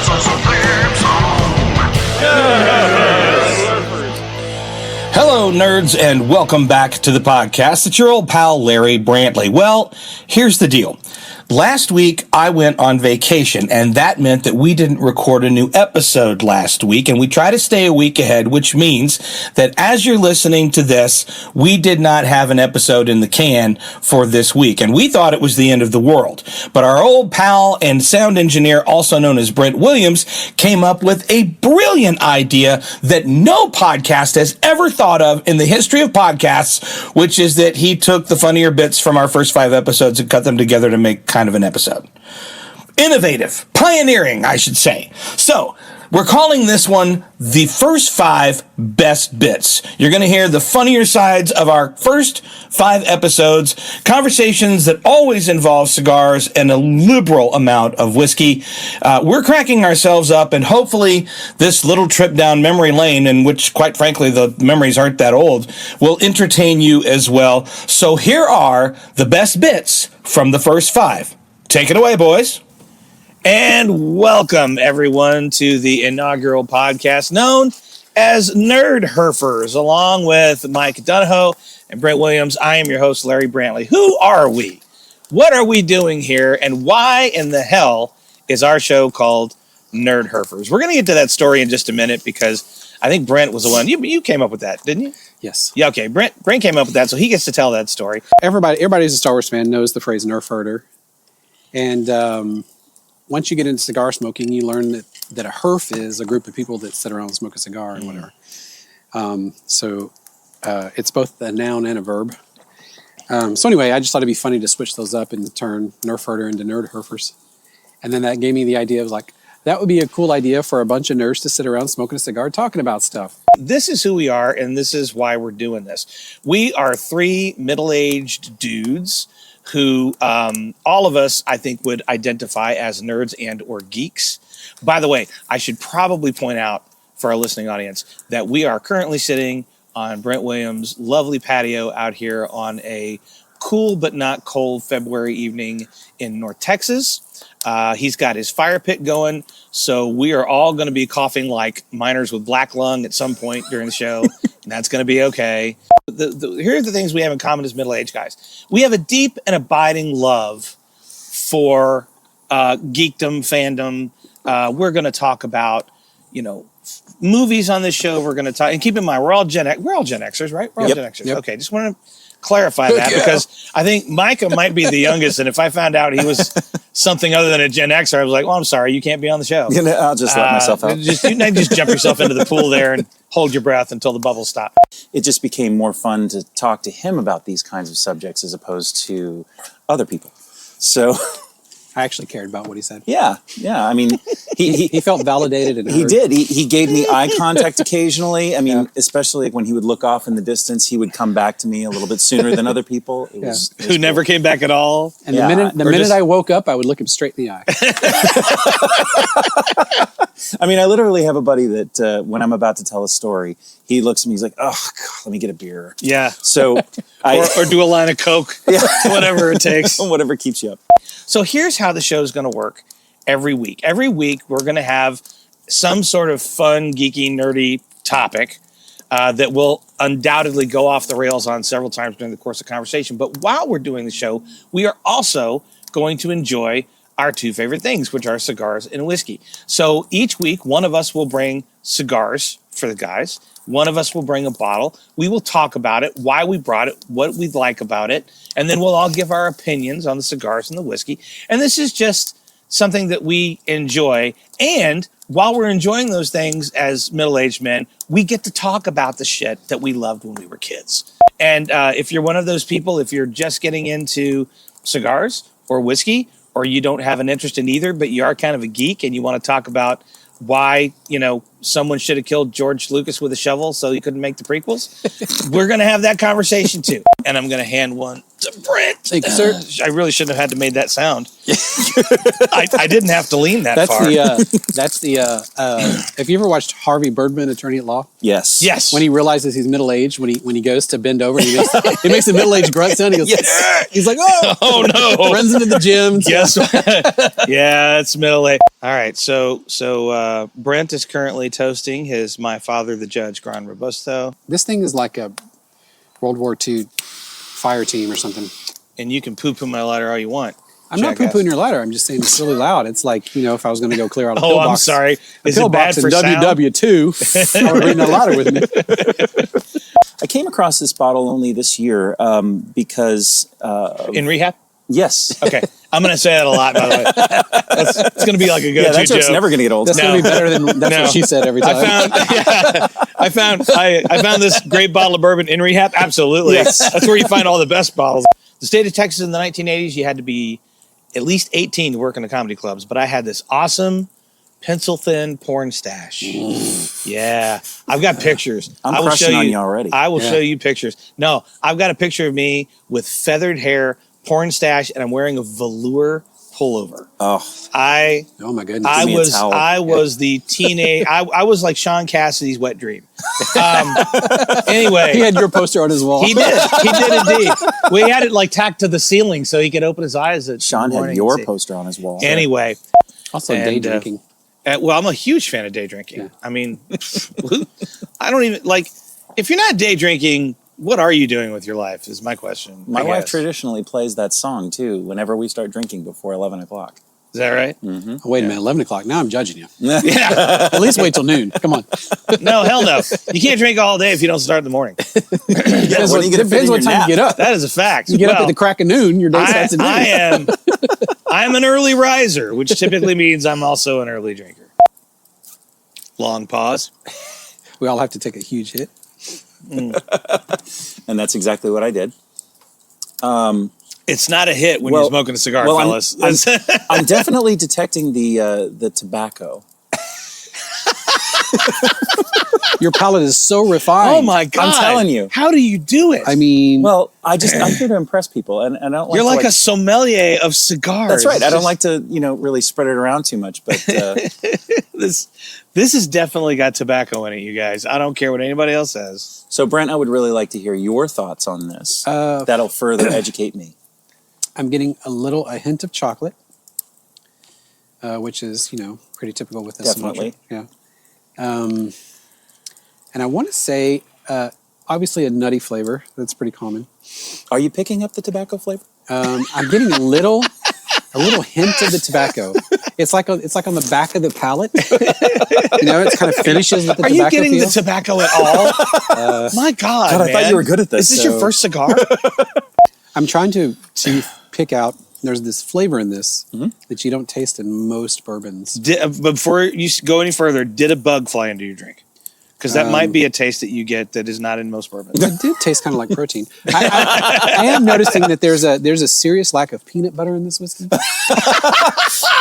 It's a theme song. Hello, nerds, and welcome back to the podcast. It's your old pal, Larry Brantley. Well, here's the deal. Last week, I went on vacation, and that meant that we didn't record a new episode last week, and we try to stay a week ahead, which means that as you're listening to this, we did not have an episode in the can for this week, and we thought it was the end of the world. But our old pal and sound engineer, also known as Brent Williams, came up with a brilliant idea that no podcast has ever thought of in the history of podcasts, which is that he took the funnier bits from our first 5 episodes and cut them together to make kind of an episode. Innovative, pioneering, I should say. So, we're calling this one the first 5 best bits. You're going to hear the funnier sides of our first 5 episodes, conversations that always involve cigars and a liberal amount of whiskey. We're cracking ourselves up, and hopefully this little trip down memory lane, in which, quite frankly, the memories aren't that old, will entertain you as well. So here are the best bits from the first 5. Take it away, boys. And welcome, everyone, to the inaugural podcast known as Nerdherfers, along with Mike Donahoe and Brent Williams. I am your host, Larry Brantley. Who are we? What are we doing here? And why in the hell is our show called Nerdherfers? We're going to get to that story in just a minute because I think Brent was the one. You came up with that, didn't you? Yes. Yeah, okay. Brent came up with that, so he gets to tell that story. Everybody who's a Star Wars fan knows the phrase Nerf herder. And once you get into cigar smoking, you learn that a herf is a group of people that sit around and smoke a cigar and whatever. So it's both a noun and a verb. So anyway, I just thought it'd be funny to switch those up and turn Nerf herder into Nerdherfers. And then that gave me the idea of like, that would be a cool idea for a bunch of nerds to sit around smoking a cigar talking about stuff. This is who we are, and this is why we're doing this. We are 3 middle-aged dudes who all of us, I think, would identify as nerds and or geeks. By the way, I should probably point out for our listening audience that we are currently sitting on Brent Williams' lovely patio out here on a cool but not cold February evening in North Texas. He's got his fire pit going, so we are all going to be coughing like miners with black lung at some point during the show, and that's going to be okay. Here are the things we have in common as middle-aged guys. We have a deep and abiding love for geekdom, fandom. We're going to talk about, movies on this show. We're going to talk, and keep in mind, we're all Gen Xers, right? We're all Gen Xers. Yep. Okay, just want to clarify that because I think Micah might be the youngest, and if I found out he was something other than a Gen Xer, I was like, well, I'm sorry, you can't be on the show. I'll just let myself out. Just jump yourself into the pool there and hold your breath until the bubbles stop. It just became more fun to talk to him about these kinds of subjects as opposed to other people. So I actually cared about what he said. yeah. I mean, He felt validated and he heard. did. He gave me eye contact occasionally. I mean, especially when he would look off in the distance, he would come back to me a little bit sooner than other people. It was Who never came back at all. And Yeah, the minute I woke up, I would look him straight in the eye. I mean, I literally have a buddy that when I'm about to tell a story, he looks at me, he's like, oh, God, let me get a beer. Yeah. So or do a line of Coke, whatever it takes. Whatever keeps you up. So here's how the show's going to work every week. Every week, we're going to have some sort of fun, geeky, nerdy topic that will undoubtedly go off the rails on several times during the course of conversation. But while we're doing the show, we are also going to enjoy our 2 favorite things, which are cigars and whiskey. So each week, one of us will bring cigars for the guys. One of us will bring a bottle. We will talk about it, why we brought it, what we like about it, and then we'll all give our opinions on the cigars and the whiskey. And this is just something that we enjoy. And while we're enjoying those things as middle-aged men, we get to talk about the shit that we loved when we were kids. And if you're one of those people, if you're just getting into cigars or whiskey, or you don't have an interest in either, but you are kind of a geek and you want to talk about why, someone should have killed George Lucas with a shovel so he couldn't make the prequels? We're going to have that conversation too. And I'm going to hand one to Brent. Thank you, sir. I really shouldn't have had to made that sound. I didn't have to lean that far. Have you ever watched Harvey Birdman, Attorney at Law? Yes. Yes. When he realizes he's middle-aged, when he goes to bend over, and he makes a middle-aged grunt sound. He goes, Yes. he's like, oh no. Runs into the gym. Guess what? Yeah, it's middle age. All right, so Brent is currently toasting his My Father the Judge Gran Robusto. This thing is like a World War II fire team or something. And you can poo-poo my lighter all you want. I'm not poo-pooing your lighter. I'm just saying it's really loud. It's like, if I was going to go clear out a pill box. Oh, I'm sorry. Is pill it bad box for in sound? WW2, I would bring the lighter with me. I came across this bottle only this year because... In rehab? Yes. Okay. I'm going to say that a lot, by the way. It's going to be like a go-to that joke's joke. never going to get old. That's going to be better than what she said every time. I found this great bottle of bourbon in rehab. Absolutely. Yes. That's where you find all the best bottles. The state of Texas in the 1980s, you had to be at least 18 to work in the comedy clubs. But I had this awesome pencil-thin porn stash. Yeah. I've got pictures. I'm crushing on you already. I will show you pictures. No, I've got a picture of me with feathered hair, porn stash, and I'm wearing a velour pullover. Oh my goodness. I was the teenage. I was like Sean Cassidy's wet dream. Anyway, he had your poster on his wall. He did indeed. We had it like tacked to the ceiling so he could open his eyes. Sean had your poster on his wall. Anyway, also day drinking. Well, I'm a huge fan of day drinking. Yeah. I mean, I don't even like. If you're not day drinking, what are you doing with your life? Is my question. My wife traditionally plays that song too whenever we start drinking before 11 o'clock. Is that right? Mm-hmm. Oh, wait a minute, 11 o'clock. Now I'm judging you. Yeah. At least wait till noon. Come on. No, hell no. You can't drink all day if you don't start in the morning. Depends what time you get up. That is a fact. You get up at the crack of noon, your day starts at noon. I am an early riser, which typically means I'm also an early drinker. Long pause. We all have to take a huge hit. And that's exactly what I did. It's not a hit when you're smoking a cigar, fellas. I'm definitely detecting the tobacco. Your palate is so refined. Oh my God. I'm telling you. How do you do it? I mean... Well, I'm here to impress people. And I don't like You're like a sommelier of cigars. That's right. I don't like to, really spread it around too much. But this has definitely got tobacco in it, you guys. I don't care what anybody else says. So, Brent, I would really like to hear your thoughts on this. That'll further educate me. I'm getting a hint of chocolate, which is, pretty typical with this. Definitely. Yeah. And I want to say, obviously a nutty flavor. That's pretty common. Are you picking up the tobacco flavor? I'm getting a little hint of the tobacco. It's like on the back of the palate. It kind of finishes with the tobacco. Are you getting the tobacco at all? My God, I thought you were good at this. Is this your first cigar? I'm trying to pick out. There's this flavor in this that you don't taste in most bourbons. Before you go any further, did a bug fly into your drink? Because that might be a taste that you get that is not in most bourbons. It did taste kind of like protein. I am noticing that there's a serious lack of peanut butter in this whiskey.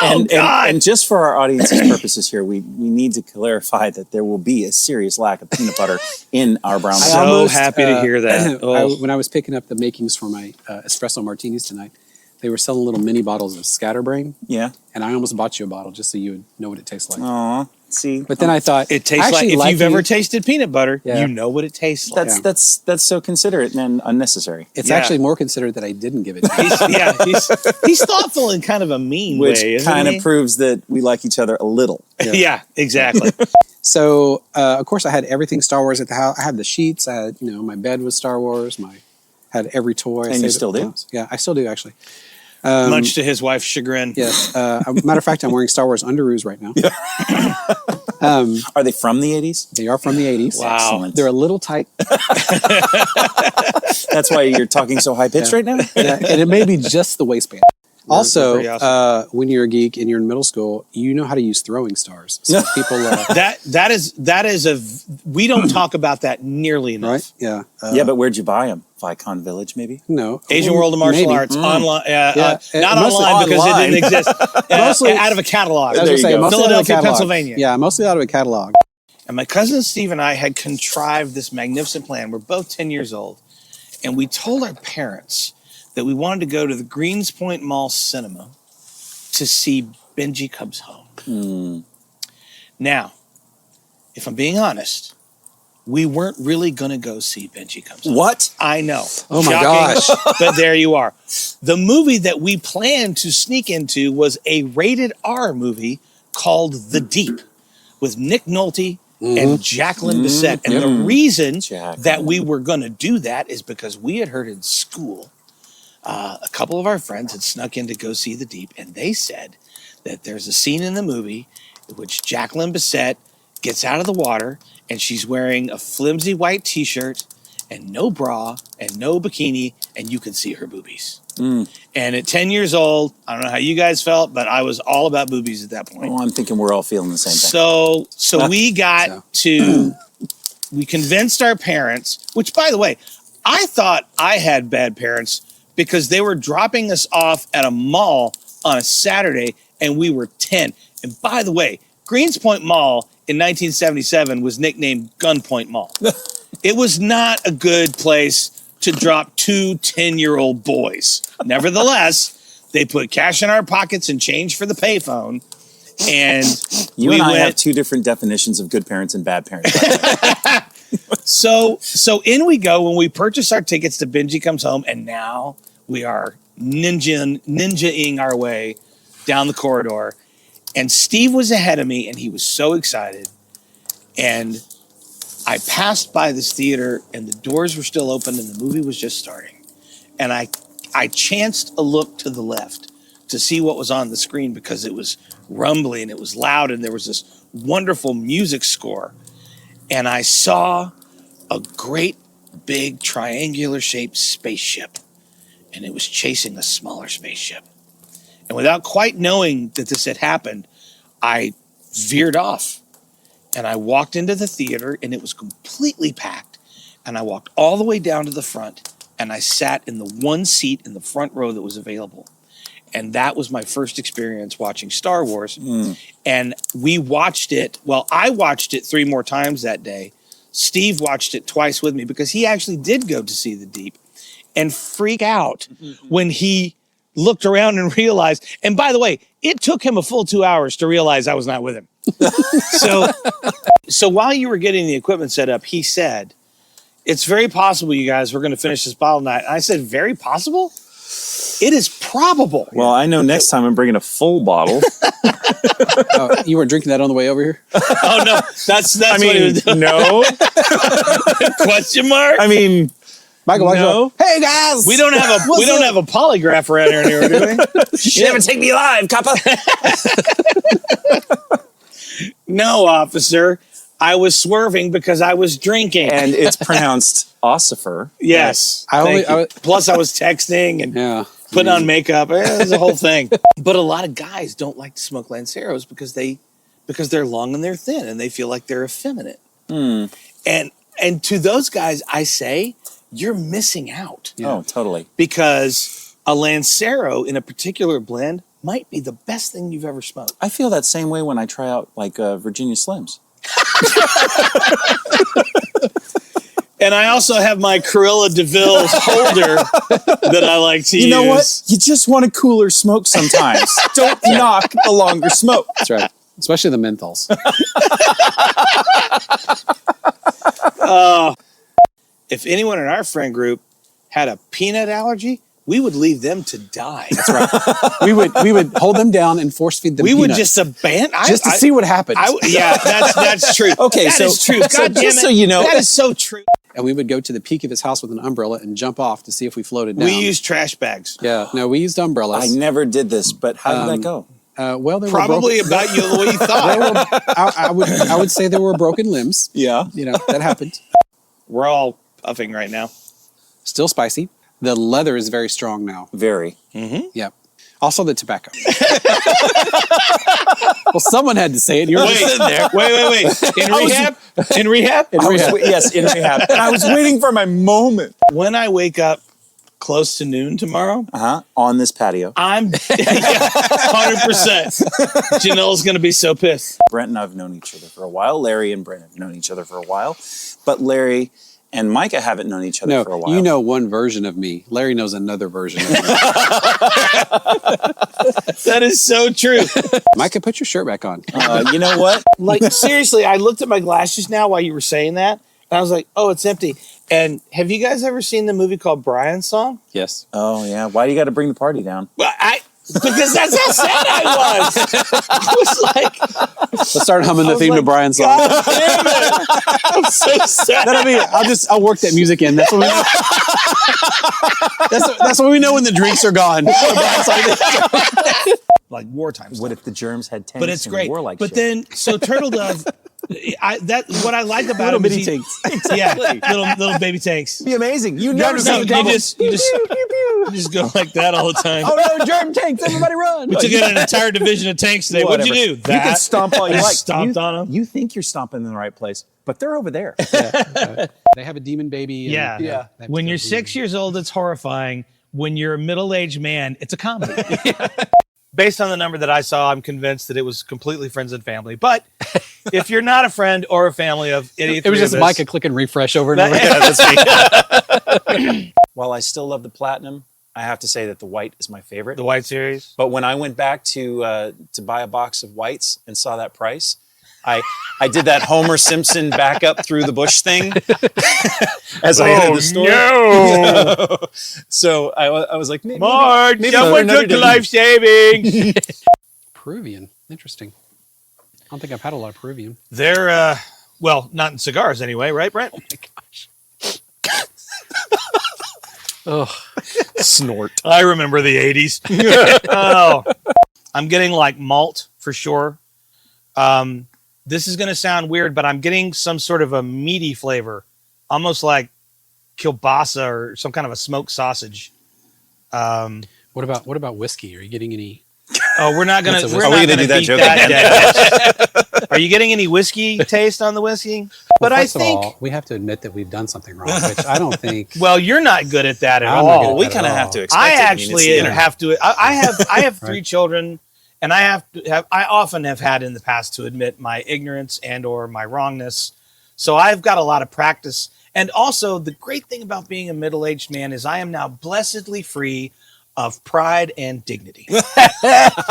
And just for our audience's purposes here, we need to clarify that there will be a serious lack of peanut butter in our brown I'm so happy to hear that. When I was picking up the makings for my espresso martinis tonight, they were selling little mini bottles of Scatterbrain. Yeah. And I almost bought you a bottle just so you would know what it tastes like. Aw. See, but then I thought it tastes like if you've ever tasted peanut butter, you know what it tastes like. That's so considerate and unnecessary. It's actually more considerate that I didn't give it to you. He's thoughtful in kind of a mean way, isn't he? Which kind of proves that we like each other a little. Yeah, exactly. So, of course, I had everything Star Wars at the house. I had the sheets. I had, my bed was Star Wars. Had every toy. And you still do? Yeah, I still do actually. Much to his wife's chagrin. Yes. Matter of fact, I'm wearing Star Wars underoos right now. Are they from the 80s? They are from the 80s. Wow. Excellent. They're a little tight. That's why you're talking so high-pitched right now? Yeah, and it may be just the waistband. Also, awesome. When you're a geek and you're in middle school, you know how to use throwing stars. So people that is we don't talk about that nearly enough. Right? Yeah. But where'd you buy them? Vicon Village, maybe? No. Asian World of Martial Arts online. Not online because it didn't exist. Mostly out of a catalog. I was going to say, Philadelphia, Pennsylvania. Yeah, mostly out of a catalog. And my cousin Steve and I had contrived this magnificent plan. We're both 10 years old. And we told our parents that we wanted to go to the Greenspoint Mall Cinema to see Benji Comes Home. Now, if I'm being honest, we weren't really going to go see Benji Comes Home. What? I know. Oh my gosh. But there you are. The movie that we planned to sneak into was a rated R movie called The Deep with Nick Nolte and Jacqueline Bisset. And the reason that we were going to do that is because we had heard in school, a couple of our friends had snuck in to go see The Deep, and they said that there's a scene in the movie in which Jacqueline Bisset gets out of the water and she's wearing a flimsy white t-shirt and no bra and no bikini, and you can see her boobies. And at 10 years old, I don't know how you guys felt, but I was all about boobies at that point. Well, I'm thinking we're all feeling the same thing. So we we convinced our parents, which, by the way, I thought I had bad parents because they were dropping us off at a mall on a Saturday and we were 10. And by the way, Greenspoint Mall in 1977 was nicknamed Gunpoint Mall. It was not a good place to drop two 10-year-old boys. Nevertheless, they put cash in our pockets and change for the payphone. And you and I have two different definitions of good parents and bad parents. So in we go when we purchase our tickets to Benji Comes Home, and now we are ninjaing our way down the corridor. And Steve was ahead of me, and he was so excited. And I passed by this theater, and the doors were still open, and the movie was just starting. And I chanced a look to the left to see what was on the screen because it was rumbly and it was loud, and there was this wonderful music score. And I saw a great big triangular-shaped spaceship, and it was chasing a smaller spaceship. And without quite knowing that this had happened, I veered off. And I walked into the theater, and it was completely packed. And I walked all the way down to the front, and I sat in the one seat in the front row that was available. And that was my first experience watching Star Wars. And we watched it. Well, I watched it 3 more times that day. Steve watched it twice with me because he actually did go to see The Deep and freak out when he looked around and realized. And by the way, it took him a full 2 hours to realize I was not with him. So while you were getting the equipment set up, he said, "It's very possible, you guys, we're going to finish this bottle tonight." And I said, "Very possible? It is probable." Well, I know next time I'm bringing a full bottle. You weren't drinking that on the way over here? Oh no, that's I what he was mean, doing. no. Question mark? I mean, Michael, no. hey guys, We don't have a polygraph around here anymore, do we? You never take me alive, copper. No, officer. I was swerving because I was drinking. And it's pronounced ossifer. Yes. I Plus, I was texting and putting on makeup. It was a whole thing. But a lot of guys don't like to smoke Lanceros because they're long and they're thin and they feel like they're effeminate. And to those guys, I say, you're missing out. Oh, totally. Because a Lancero in a particular blend might be the best thing you've ever smoked. I feel that same way when I try out like Virginia Slims. And I also have my Corolla DeVille holder that I like to use. You know what? You just want a cooler smoke sometimes. Don't knock a longer smoke. That's right. Especially the menthols. If anyone in our friend group had a peanut allergy, we would leave them to die. That's right. we would hold them down and force feed them. We peanuts would just abandon just to see what happens. Yeah, that's true. Okay, that is true. God damn just it. so you know, that is so true. And we would go to the peak of his house with an umbrella and jump off to see if we floated down. We used trash bags. Yeah, no, we used umbrellas. I never did this, but how did that go? Well, there Probably were about you the way you thought. I would say there were broken limbs. Yeah. You know, that happened. We're all puffing right now. Still spicy. The leather is very strong now. Very. Yep. Also the tobacco. Well, someone had to say it. You were just sitting there. Wait. In rehab? In rehab. Yes, in rehab. And I was waiting for my moment. When I wake up close to noon tomorrow. On this patio. I'm 100%. Janelle's going to be so pissed. Brent and I have known each other for a while. Larry and Brent have known each other for a while. But Larry and Micah haven't known each other for a while. You know one version of me. Larry knows another version of me. That is so true. Micah, put your shirt back on. You know what? Like, seriously, I looked at my glasses now while you were saying that, and I was like, oh, it's empty. And have you guys ever seen the movie called Brian's Song? Yes. Oh, yeah. Why do you got to bring the party down? Well, because that's how sad I was. I was like, Let's start humming the theme to Brian's song. God damn it. I'm so sad. I'll work that music in. That's what we know. That's what we know when the drinks are gone. Like wartime stuff. What if the germs had tanks But it's and great. warlike But shit? then, so Turtle Dove, what I like about Little him is bitty tanks. yeah, little baby tanks. Be amazing. You No, never see you the just go like that all the time. Oh no, germ tanks! Everybody run! We took out an entire division of tanks today. What'd you do? You can stomp all you Just like. stomped on them. You think you're stomping in the right place, but they're over there. They have a demon baby. And, Yeah. they have When to you're go 6 years old, it's horrifying. When you're a middle-aged man, it's a comedy. Based on the number that I saw, I'm convinced that it was completely friends and family. But if you're not a friend or a family of any It was just Micah clicking refresh over and over. While I still love the platinum, I have to say that the white is my favorite. the White Series. But when I went back to buy a box of whites and saw that price, I did that Homer Simpson back up through the bush thing as I entered the store. No. So I was like, maybe Someone took the life savings. Peruvian. Interesting. I don't think I've had a lot of Peruvian. They're, well, not in cigars anyway, right, Brent? Oh my gosh. Oh, snort. I remember the 80s. Oh, I'm getting like malt for sure. This is going to sound weird, but I'm getting some sort of a meaty flavor, almost like kielbasa or some kind of a smoked sausage. what about whiskey? Are you getting any? Oh, we're not going to. Are we going to do that beat joke that. Are you getting any whiskey taste on the whiskey? But Well, I first of think. all, we have to admit that we've done something wrong, which I don't think. Well, you're not good at that at I'm not good all. at We that kind of at have all. to expect I it. actually have to. I have 3 Right. children, and I often have had in the past to admit my ignorance and or my wrongness. So I've got a lot of practice. And also, the great thing about being a middle-aged man is I am now blessedly free of pride and dignity.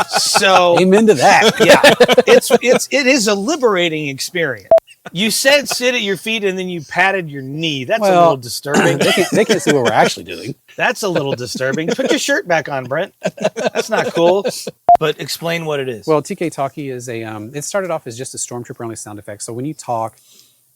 So Amen to that. yeah, it is a liberating experience. You said sit at your feet and then you patted your knee. That's a little disturbing. they can't see what we're actually doing. That's a little disturbing. Put your shirt back on, Brent. That's not cool. But explain what it is. Well, TK Talkie is a. It started off as just a stormtrooper only sound effect. So when you talk,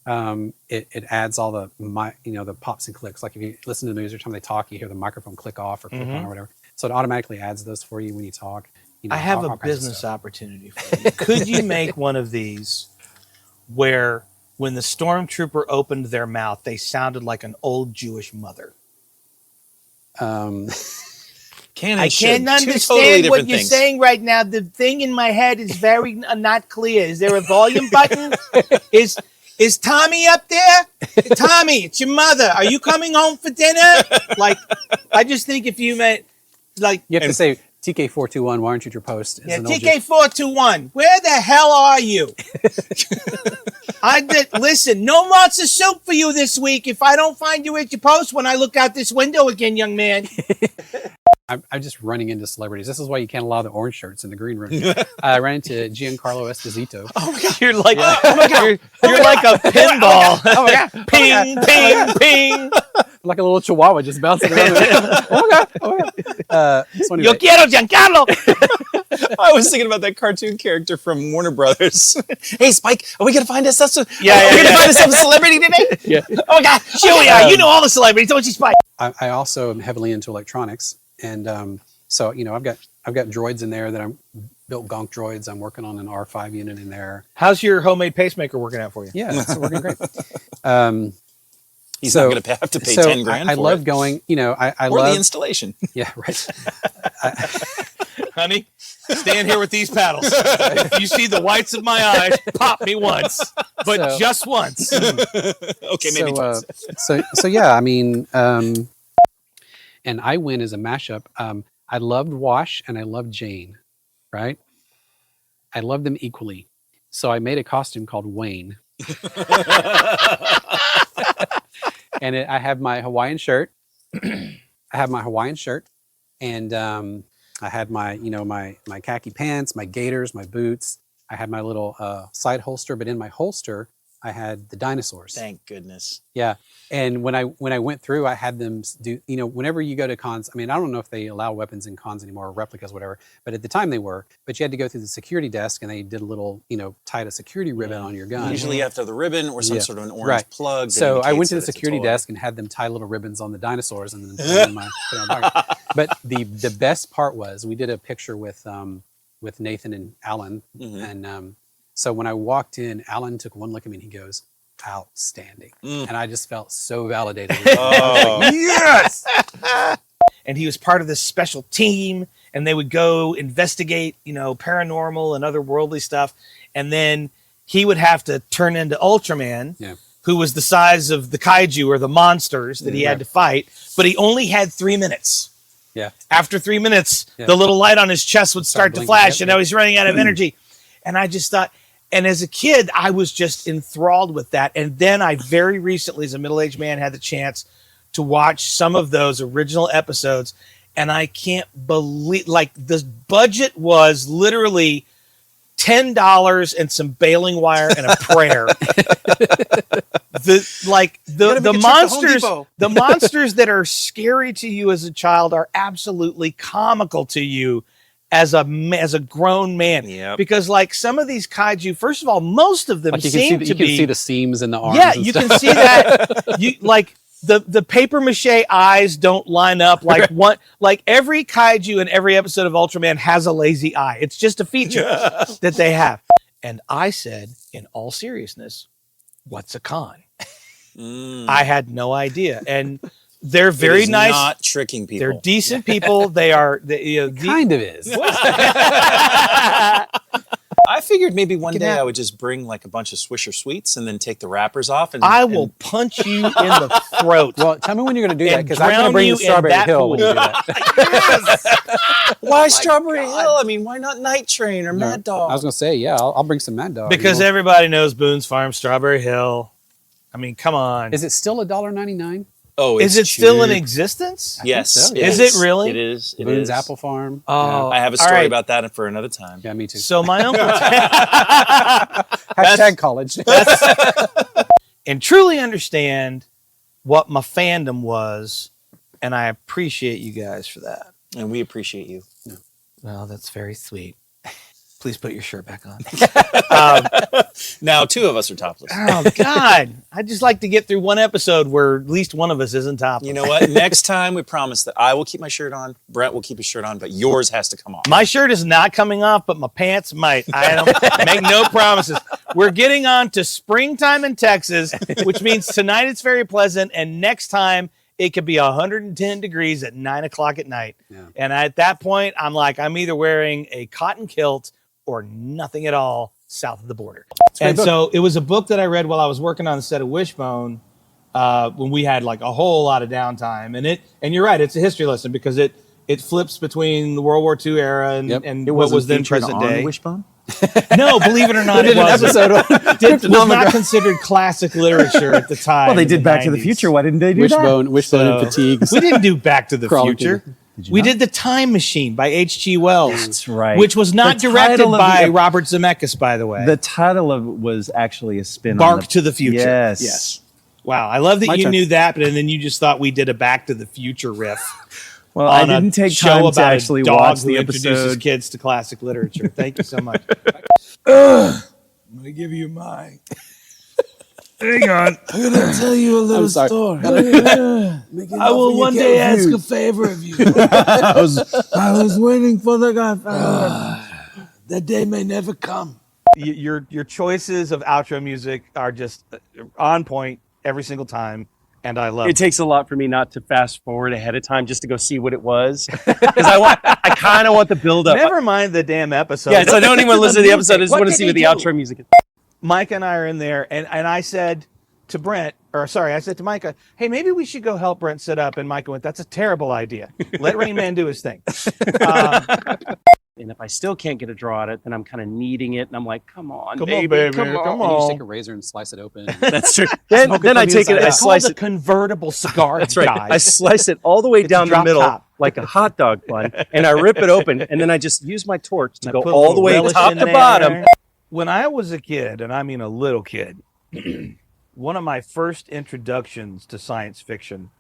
it adds all the the pops and clicks. Like if you listen to the news every time they talk, you hear the microphone click off or click on or whatever. So it automatically adds those for you when you talk. I have all a kinds of business stuff. opportunity for you. Could you make one of these where when the stormtrooper opened their mouth, they sounded like an old Jewish mother? Can I can't understand what you're saying right now. The thing in my head is very not clear. Is there a volume button? Is Tommy up there? Tommy, it's your mother. Are you coming home for dinner? Like, I just think if you meant, like... You have to say, TK421, why aren't you at your post? Yeah, TK421, where the hell are you? Listen, no monster soup for you this week if I don't find you at your post when I look out this window again, young man. I'm just running into celebrities. This is why you can't allow the orange shirts in the green room. I ran into Giancarlo Esposito. Oh my God. You're like, oh my God. You're like a pinball. Oh my God. Ping, ping, ping. Like a little chihuahua just bouncing around. Oh my God. Oh my God. So anyway, Yo quiero Giancarlo. I was thinking about that cartoon character from Warner Brothers. Hey, Spike, are we going to find us a celebrity today? Yeah. Oh my God. Julia, you know all the celebrities, don't you, Spike? I also am heavily into electronics. And so, I've got droids in there that I'm built gonk droids. I'm working on an R5 unit in there. How's your homemade pacemaker working out for you? Yeah, it's working great. He's not going to have to pay 10 grand I for love it. going, I Or love the installation. Yeah, right. Honey, stand here with these paddles. If you see the whites of my eyes, pop me once, but just once. Okay, maybe twice. So yeah, I mean, And I win as a mashup. I loved Wash and I loved Jane, right? I loved them equally. So I made a costume called Wayne. And I have my Hawaiian shirt. And I had my, my khaki pants, my gaiters, my boots. I had my little side holster, but in my holster, I had the dinosaurs. Thank goodness. Yeah. And when I went through, I had them do, whenever you go to cons, I mean, I don't know if they allow weapons in cons anymore or replicas, whatever, but at the time they were, but you had to go through the security desk and they did a little, tied a security ribbon on your gun. Usually you have to have the ribbon or some sort of an orange plug. So I went to the security desk and had them tie little ribbons on the dinosaurs and then put it in my pocket. But the best part was we did a picture with Nathan and Alan. And so when I walked in, Alan took one look at me and he goes, outstanding. And I just felt so validated. Yes! And he was part of this special team, and they would go investigate, paranormal and otherworldly stuff. And then he would have to turn into Ultraman, who was the size of the kaiju or the monsters that he had to fight. But he only had 3 minutes. Yeah. After 3 minutes, the little light on his chest would start to flash, and now he's running out of energy. And I just thought, and as a kid, I was just enthralled with that. And then I very recently, as a middle-aged man, had the chance to watch some of those original episodes. And I can't believe, the budget was literally $10 and some baling wire and a prayer. The monsters that are scary to you as a child are absolutely comical to you as a grown man, because some of these kaiju, first of all, most of them you seem to be. You can see the seams in the arms. Yeah, you can see that. The paper mache eyes don't line up like one. Like every kaiju in every episode of Ultraman has a lazy eye. It's just a feature that they have. And I said, in all seriousness, what's a con? I had no idea, and they're very nice. Not tricking people. They're decent people. They are. Kind of is. I figured maybe one day I would just bring a bunch of Swisher Sweets and then take the wrappers off. I will punch you in the throat. Well, tell me when you're going to do that, because I'm going to bring you Strawberry Hill when you do that. Why Strawberry Hill? I mean, why not Night Train or Mad Dog? I was going to say, I'll bring some Mad Dog. Because everybody knows Boone's Farm, Strawberry Hill. I mean, come on. Is it still $1.99? Oh, is it still in existence? Yes. So, Is it really? It is. Boone's Apple Farm. Oh, I have a story about that for another time. Yeah, me too. So my uncle... Hashtag college. And truly understand what my fandom was, and I appreciate you guys for that. And we appreciate you. Yeah. Well, that's very sweet. Please put your shirt back on. Now, two of us are topless. Oh, God. I'd just like to get through one episode where at least one of us isn't topless. You know what? Next time, we promise that I will keep my shirt on, Brent will keep his shirt on, but yours has to come off. My shirt is not coming off, but my pants might. I don't make no promises. We're getting on to springtime in Texas, which means tonight it's very pleasant, and next time it could be 110 degrees at 9 o'clock at night. Yeah. And at that point, I'm either wearing a cotton kilt or nothing at all south of the border. And so it was a book that I read while I was working on the set of Wishbone when we had a whole lot of downtime. And you're right, it's a history lesson because it flips between the World War II era and what was then present day. Wishbone? No, believe it or not, it wasn't. It was not considered classic literature at the time. Well, they did Back to the Future. Why didn't they do Wishbone and Fatigues. We didn't do Back to the Future. We did The Time Machine by H.G. Wells. That's right. Which was not directed by Robert Zemeckis, by the way. The title of it was actually a spin Bark to the Future. Yes. Wow, I love that you knew that, but then you just thought we did a Back to the Future riff. Well, I didn't take time to actually watch the introduces episode. Kids to classic literature. Thank you so much. I'm going to give you my... Hang on. I'm going to tell you a little story. I will one day ask a favor of you. I was waiting for the Godfather. That day may never come. Your choices of outro music are just on point every single time, and I love it. It takes a lot for me not to fast forward ahead of time just to go see what it was, because I kind of want the build up. Never mind the damn episode. Yeah, so I don't even listen to the episode. I just want to see what the outro music is. Mike and I are in there, and I said, to Brent, or sorry, I said to Micah, hey, maybe we should go help Brent set up. And Micah went, that's a terrible idea. Let Rain Man do his thing. And if I still can't get a draw at it, then I'm kind of kneading it, and I'm like, come on, Come baby, on, baby, come on. come And you just on. take a razor and slice it open. That's true. Then I take it, I It's called slice a it. convertible cigar, That's right. guys. I slice it all the way It's down the drop middle top. like a hot dog bun, and I rip it open, and then I just use my torch to And I go put a all little the way relish top in to there. bottom. When I was a kid, and I mean a little kid, one of my first introductions to science fiction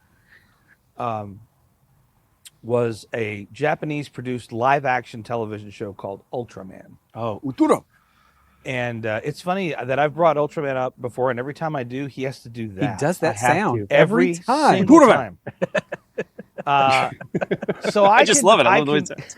was a Japanese-produced live-action television show called Ultraman. Oh, Uturo. And it's funny that I've brought Ultraman up before, and every time I do, he has to do that. He does that I have sound to. every time. single time. So I just love it. I love the way can- it's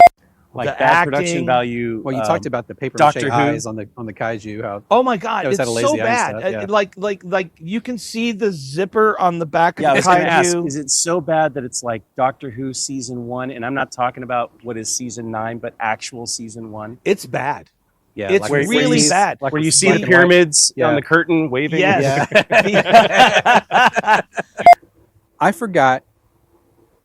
like the bad production acting- value. Well, you talked about the paper Doctor mache Who. eyes on the kaiju. How Oh my God, Knows it's how to so lazy eye bad. stuff, yeah. Like you can see the zipper on the back Yeah, I of was the going to ask, kaiju. is it so bad that it's like Doctor Who season 1? And I'm not talking about what is season 9, but actual season 1. It's bad. yeah, It's where really you- bad. like Where you the see black the and white. pyramids Yeah. on the curtain waving. Yes. I forgot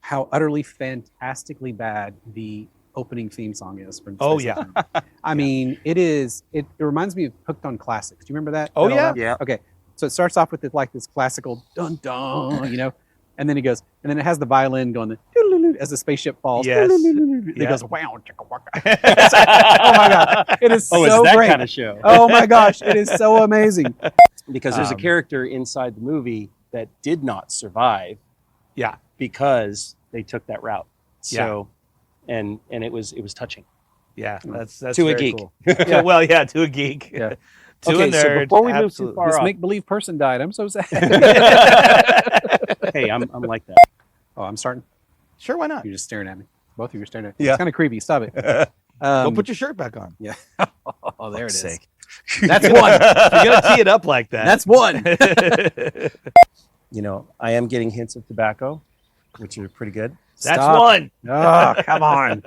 how utterly fantastically bad the opening theme song is from Oh, Space yeah. Odyssey. I mean, it is. It reminds me of Hooked on Classics. Do you remember that? Oh, That yeah. album? Yeah. Okay, so it starts off with this classical dun dun, and then it goes, and then it has the violin going as the spaceship falls. Yes. It Yeah. goes wow. Chicka waka. Oh my god, it is Oh, so it's that great. kind of show. Oh my gosh, it is so amazing. Because there's a Um, character inside the movie that did not survive Yeah. because they took that route. So, and it was touching. Yeah, that's To a very geek. cool. Yeah, well, yeah, to a geek. Yeah. To Okay, a so nerd. before we move too absolutely. far This off, make believe person died. I'm so sad. hey, I'm like that. Oh, I'm starting. Sure, why not? You're just staring at me. Both of you are staring at me. Yeah. It's kind of creepy. Stop it. Go put your shirt back on. Yeah. Oh, there it is. Sake. That's one. You're gonna tee it up like that. That's one. You know, I am getting hints of tobacco, which are pretty good. That's Stop. one. Oh, come on.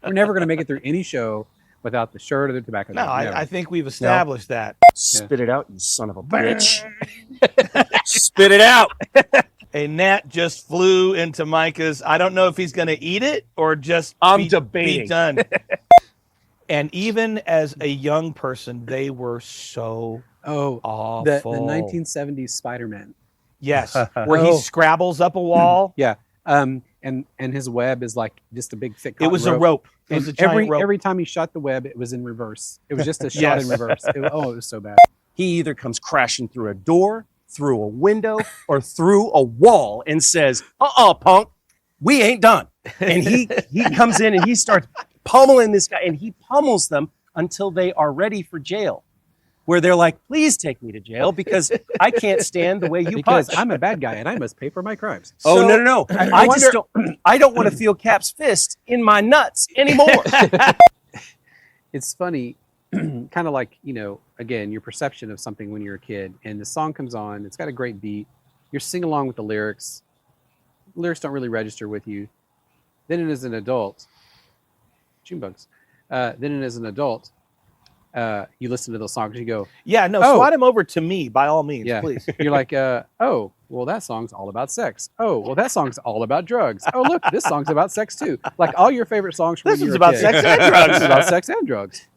We're never going to make it through any show without the shirt or the tobacco. No, Never. I think we've established that. Spit it out, you son of a bitch. Spit it out. A gnat just flew into Micah's. I don't know if he's going to eat it or just I'm be debating. done. And even as a young person, they were so Oh, awful. the 1970s Spider-Man. Yes, where he Oh. scrabbles up a wall. Yeah. And his web is like just a big thick It was a rope. rope. It was And a giant rope. every time he shot the web, it was in reverse. It was just a shot Yes. in reverse. It was so bad. He either comes crashing through a door, through a window, or through a wall and says, punk, we ain't done. And he comes in and he starts pummeling this guy, and he pummels them until they are ready for jail, where they're like, please take me to jail because I can't stand the way you Because punch. I'm a bad guy and I must pay for my crimes. Oh, So- no. I just don't, I don't want to feel Cap's fist in my nuts anymore. It's funny, kind of like, again, your perception of something when you're a kid, and the song comes on, it's got a great beat, you're singing along with the lyrics. Lyrics don't really register with you. Then as an adult, June bugs. Then as an adult, you listen to those songs, you go, Yeah, no, Oh. slide him over to me by all means, yeah. please. You're like, oh, well, that song's all about sex. Oh, well, that song's all about drugs. Oh, look, this song's about sex too. Like all your favorite songs from This when is you were a about kid. sex and drugs. This is about sex and drugs.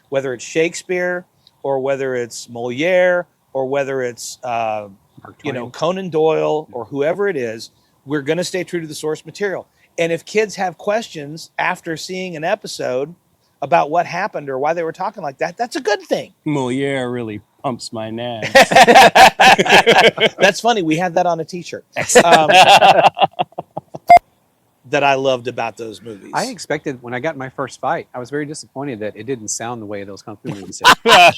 Whether it's Shakespeare or whether it's Moliere or whether it's Mark Twain. Conan Doyle or whoever it is, we're going to stay true to the source material. And if kids have questions after seeing an episode about what happened or why they were talking like that, that's a good thing. Moliere really pumps my nads. That's funny. We had that on a t-shirt that I loved about those movies. I expected when I got my first fight, I was very disappointed that it didn't sound the way those kung fu movies did.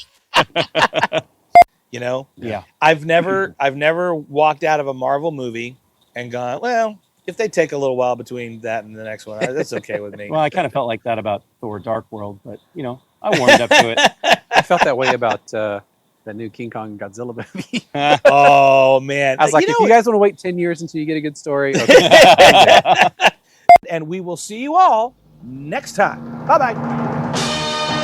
Yeah. I've never walked out of a Marvel movie and gone, well, if they take a little while between that and the next one, that's okay with me. Well, I kind of felt like that about Thor Dark World, but, I warmed up to it. I felt that way about that new King Kong Godzilla movie. Oh man. I was like, if you guys want to wait 10 years until you get a good story, okay. And we will see you all next time. Bye-bye.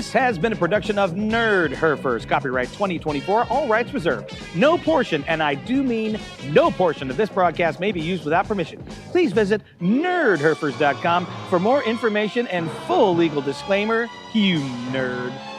This has been a production of Nerdherfers, copyright 2024, all rights reserved. No portion, and I do mean no portion of this broadcast may be used without permission. Please visit nerdherfers.com for more information and full legal disclaimer, you nerd.